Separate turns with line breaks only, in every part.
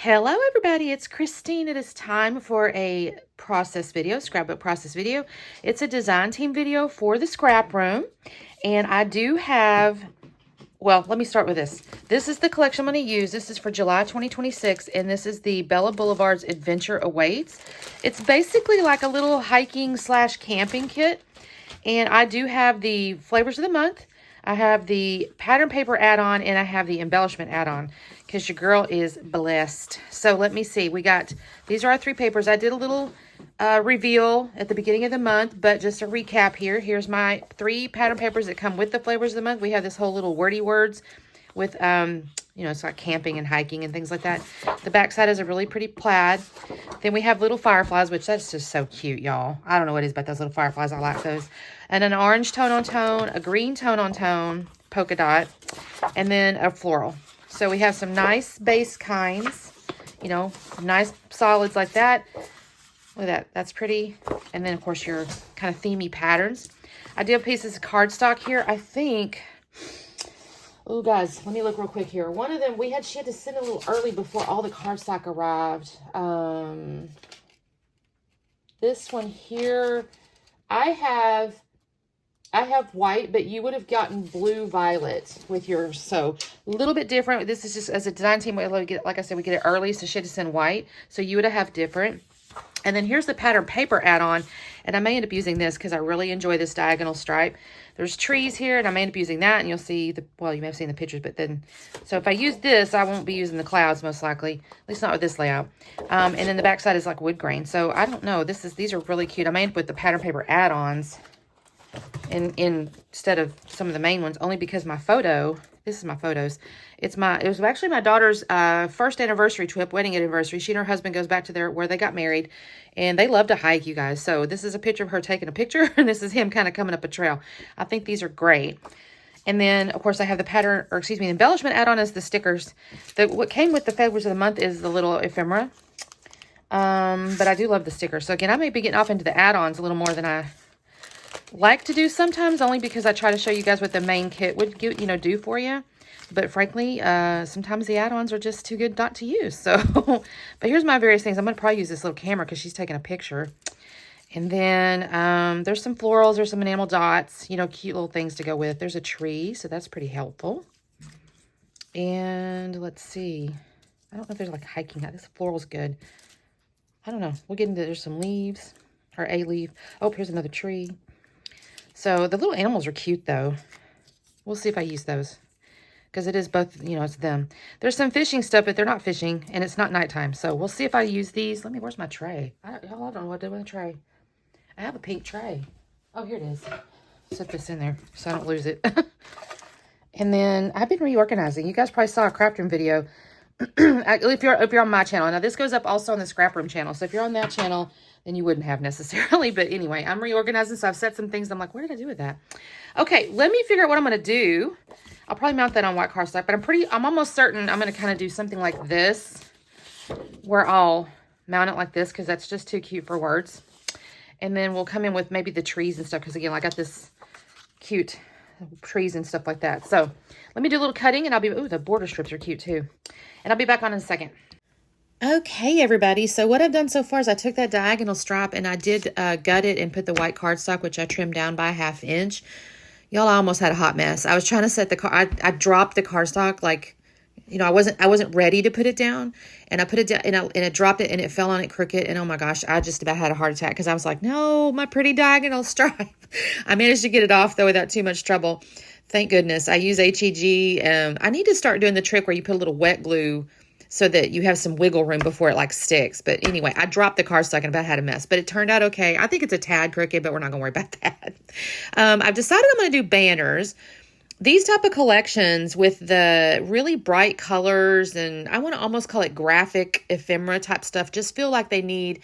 Hello everybody, it's Christine. It is time for a process video, scrapbook process video. It's a design team video for the scrap room. And I do have, well, let me start with this. This is the collection I'm going to use. This is for July 2026, and this is the Bella Blvd Adventure Awaits. It's basically like a little hiking slash camping kit. And I do have the flavors of the month. I have the pattern paper add-on, and I have the embellishment add-on because your girl is blessed. So let me see. We got, these are our three papers. I did a little reveal at the beginning of the month, but just a recap here. Here's my three pattern papers that come with the flavors of the month. We have this whole little wordy words with, you know, it's like camping and hiking and things like that. The back side is a really pretty plaid. Then we have little fireflies, which that's just so cute, y'all. I don't know what it is about those little fireflies. I like those. And an orange tone on tone, a green tone on tone, polka dot, and then a floral. So we have some nice base kinds, you know, nice solids like that. Look at that. That's pretty. And then, of course, your kind of themey patterns. I do have pieces of cardstock here. I think... Oh, guys, let me look real quick here. One of them, she had to send a little early before all the cardstock arrived. This one here, I have white, but you would have gotten blue violet with yours. So a little bit different. This is just as a design team, like I said, we get it early, so she had to send white. So you would have different. And then here's the pattern paper add-on, and I may end up using this because I really enjoy this diagonal stripe. There's trees here, and I may end up using that, and you'll see the, well, you may have seen the pictures, but then, so if I use this, I won't be using the clouds most likely, at least not with this layout. And then the back side is like wood grain. So I don't know, these are really cute. I may end up with the pattern paper add-ons instead of some of the main ones, only because my photo, this is my photos. It was actually my daughter's first anniversary trip, wedding anniversary. She and her husband goes back to where they got married, and they love to hike, you guys. So this is a picture of her taking a picture, and this is him kind of coming up a trail. I think these are great. And then, of course, I have the pattern, or excuse me, the embellishment add-on is the stickers. What came with the favorites of the month is the little ephemera. But I do love the stickers. So again, I may be getting off into the add-ons a little more than I like to do sometimes, only because I try to show you guys what the main kit would do for you. But frankly, sometimes the add-ons are just too good not to use. So, but here's my various things. I'm going to probably use this little camera because she's taking a picture. And then there's some florals. There's some enamel dots, you know, cute little things to go with. There's a tree, so that's pretty helpful. And let's see. I don't know if there's like hiking. This floral's good. I don't know. We'll get into, there's some leaves, or a leaf. Oh, here's another tree. So the little animals are cute, though. We'll see if I use those. Because it is both, you know, it's them. There's some fishing stuff, but they're not fishing, and it's not nighttime. So we'll see if I use these. Where's my tray? I don't know what to do with the tray. I have a pink tray. Oh, here it is. Set this in there so I don't lose it. And then I've been reorganizing. You guys probably saw a craft room video. if you're on my channel. Now, this goes up also on the scrap room channel. So if you're on that channel, then you wouldn't have necessarily. But anyway, I'm reorganizing, so I've set some things. I'm like, what did I do with that? Okay, let me figure out what I'm going to do. I'll probably mount that on white cardstock, but I'm almost certain I'm going to kind of do something like this, where I'll mount it like this, because that's just too cute for words. And then we'll come in with maybe the trees and stuff, because again, I got this cute trees and stuff like that. So let me do a little cutting, and I'll be, ooh, the border strips are cute too. And I'll be back on in a second. Okay, everybody. So what I've done so far is I took that diagonal stripe and I did gut it and put the white cardstock, which I trimmed down by 1/2 inch. Y'all, I almost had a hot mess. I was trying to set the I dropped the cardstock, like, you know, I wasn't ready to put it down, and I put it down, and I dropped it, and it fell on it crooked, and oh my gosh, I just about had a heart attack because I was like, no, my pretty diagonal stripe. I managed to get it off though without too much trouble. Thank goodness. I use HEG. I need to start doing the trick where you put a little wet glue so that you have some wiggle room before it like sticks. But anyway, I dropped the cardstock and about had a mess, but it turned out okay. I think it's a tad crooked, but we're not gonna worry about that. I've decided I'm gonna do banners. These type of collections with the really bright colors, and I want to almost call it graphic ephemera type stuff, just feel like they need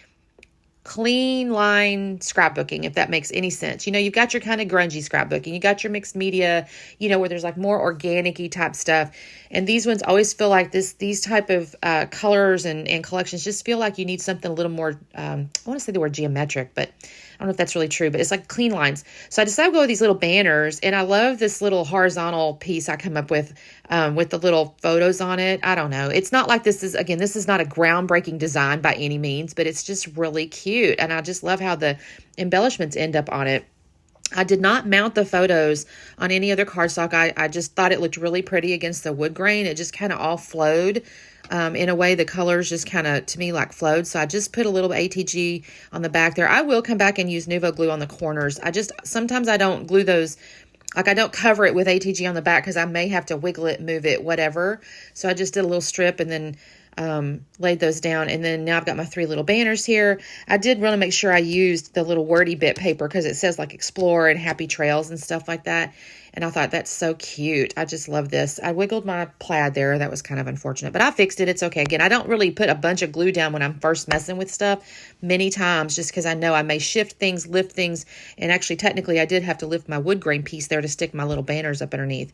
clean line scrapbooking, if that makes any sense. You know, you've got your kind of grungy scrapbooking, you got your mixed media, you know, where there's like more organic-y type stuff. And these ones always feel like these type of colors and collections just feel like you need something a little more, I want to say the word geometric, but don't know if that's really true, but it's like clean lines. So I decided to go with these little banners, and I love this little horizontal piece I come up with the little photos on it. I don't know. It's not like this is not a groundbreaking design by any means, but it's just really cute. And I just love how the embellishments end up on it. I did not mount the photos on any other cardstock. I just thought it looked really pretty against the wood grain. It just kind of all flowed. In a way, the colors just kind of, to me, like flowed. So I just put a little ATG on the back there. I will come back and use Nuvo glue on the corners. Sometimes I don't glue those, like I don't cover it with ATG on the back because I may have to wiggle it, move it, whatever. So I just did a little strip and then laid those down. And then now I've got my 3 little banners here. I did really make sure I used the little wordy bit paper because it says like explore and happy trails and stuff like that. And I thought that's so cute. I just love this. I wiggled my plaid there. That was kind of unfortunate, but I fixed it. It's okay. Again, I don't really put a bunch of glue down when I'm first messing with stuff many times just because I know I may shift things, lift things. And actually, technically, I did have to lift my wood grain piece there to stick my little banners up underneath.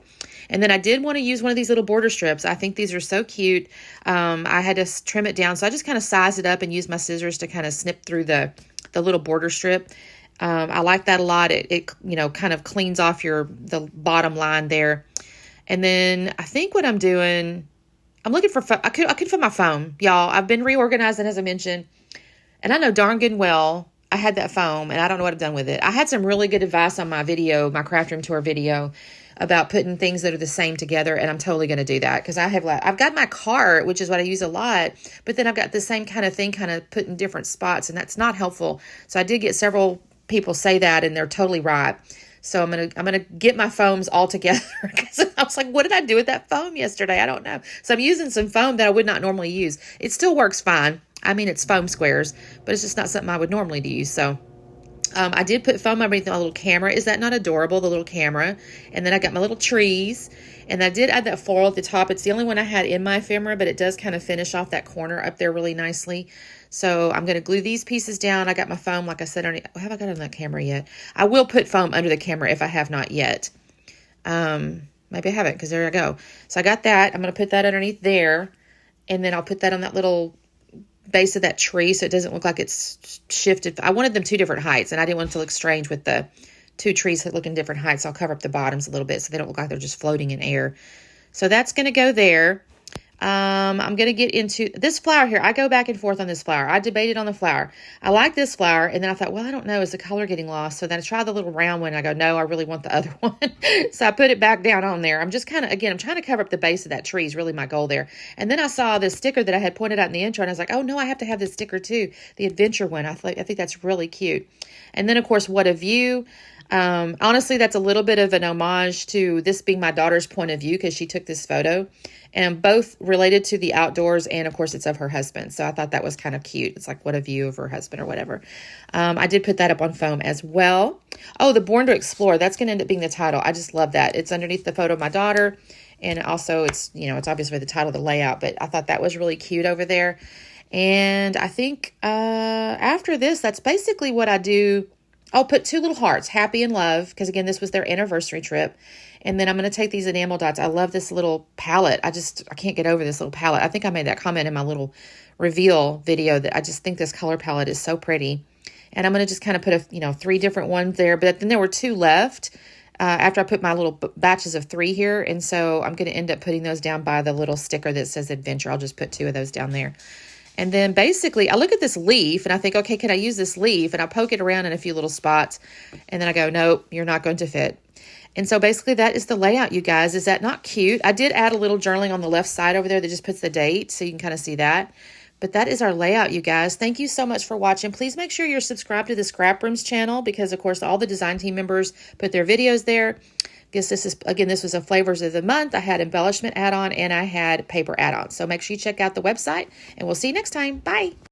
And then I did want to use one of these little border strips. I think these are so cute. I had to trim it down. So I just kind of sized it up and used my scissors to kind of snip through the little border strip. I like that a lot. It kind of cleans off the bottom line there. And then I think what I'm doing, I'm looking for, I could find my foam, y'all. I've been reorganizing, as I mentioned, and I know darn good and well I had that foam and I don't know what I've done with it. I had some really good advice on my craft room tour video about putting things that are the same together, and I'm totally going to do that because I've got my cart, which is what I use a lot, but then I've got the same kind of thing kind of put in different spots, and that's not helpful. So I did get several people say that, and they're totally right. So I'm gonna get my foams all together because I was like, what did I do with that foam yesterday? I don't know. So I'm using some foam that I would not normally use. It still works fine. I mean, it's foam squares, but it's just not something I would normally use. So I did put foam underneath my little camera. Is that not adorable, the little camera? And then I got my little trees, and I did add that floral at the top. It's the only one I had in my ephemera, but it does kind of finish off that corner up there really nicely. So I'm going to glue these pieces down. I got my foam, like I said, have I got it on that camera yet? I will put foam under the camera if I have not yet. Maybe I haven't, because there I go. So I got that. I'm going to put that underneath there, and then I'll put that on that little base of that tree so it doesn't look like it's shifted. I wanted them 2 different heights, and I didn't want it to look strange with the 2 trees that look in different heights. I'll cover up the bottoms a little bit so they don't look like they're just floating in air. So that's going to go there. I'm going to get into this flower here. I go back and forth on this flower. I debated on the flower. I like this flower, and then I thought, well, I don't know, is the color getting lost? So then I tried the little round one, and I go, no, I really want the other one. So I put it back down on there. I'm just kind of, again, I'm trying to cover up the base of that tree is really my goal there. And then I saw this sticker that I had pointed out in the intro, and I was like, oh, no, I have to have this sticker too, the adventure one. I think that's really cute. And then, of course, what a view. Honestly, that's a little bit of an homage to this being my daughter's point of view because she took this photo, and both related to the outdoors, and of course it's of her husband. So I thought that was kind of cute. It's like what a view of her husband or whatever. I did put that up on foam as well. Oh, the Born to Explore. That's going to end up being the title. I just love that. It's underneath the photo of my daughter, and also it's obviously the title of the layout, but I thought that was really cute over there. And I think after this, that's basically what I do. I'll put 2 little hearts, happy and love, because again, this was their anniversary trip. And then I'm going to take these enamel dots. I love this little palette. I can't get over this little palette. I think I made that comment in my little reveal video that I just think this color palette is so pretty. And I'm going to just kind of put 3 different ones there. But then there were 2 left after I put my little batches of 3 here. And so I'm going to end up putting those down by the little sticker that says adventure. I'll just put 2 of those down there. And then basically I look at this leaf and I think, okay, can I use this leaf? And I poke it around in a few little spots. And then I go, nope, you're not going to fit. And so basically that is the layout, you guys. Is that not cute? I did add a little journaling on the left side over there that just puts the date so you can kind of see that. But that is our layout, you guys. Thank you so much for watching. Please make sure you're subscribed to the Scrap Rooms channel because, of course, all the design team members put their videos there. This was a Flavors of the Month. I had Embellishment Add On and I had Paper Add On. So make sure you check out the website and we'll see you next time. Bye.